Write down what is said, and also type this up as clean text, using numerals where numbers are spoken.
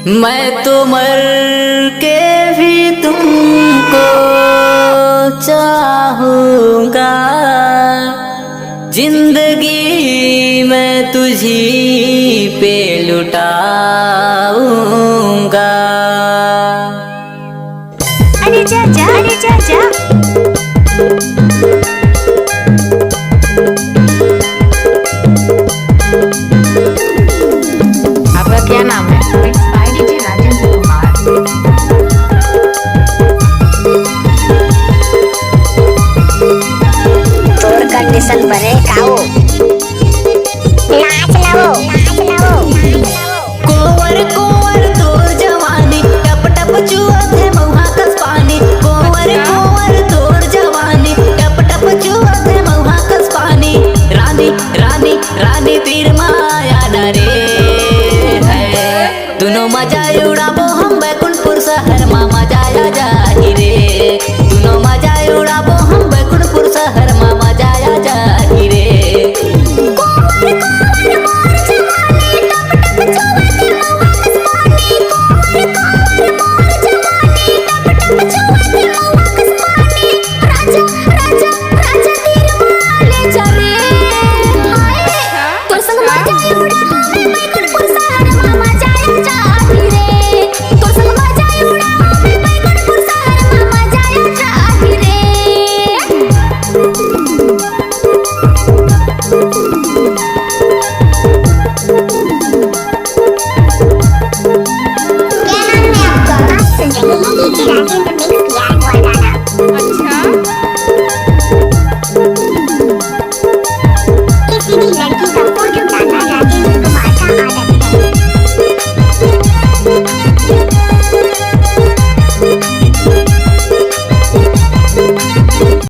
मैं तो मर के भी तुमको चाहूँगा, जिंदगी मैं तुझी पे लुटाऊंगा। अरे जा जा, अरे जा जा। आपका क्या नाम है? डीजे राजेंद्र कुमार। तोर कंडीशन बने खाओ, नाच लाओ, नाच लाओ, नाच लाओ। कोवर कोवर तोर जवानी, टप टप चुअत है महुआ कस पानी। कोवर कोवर तोर जवानी, टप टप चुअत है महुआ कस पानी। रानी रानी रानी तीर माया डरे है, दोनों मजा उड़ाबो हम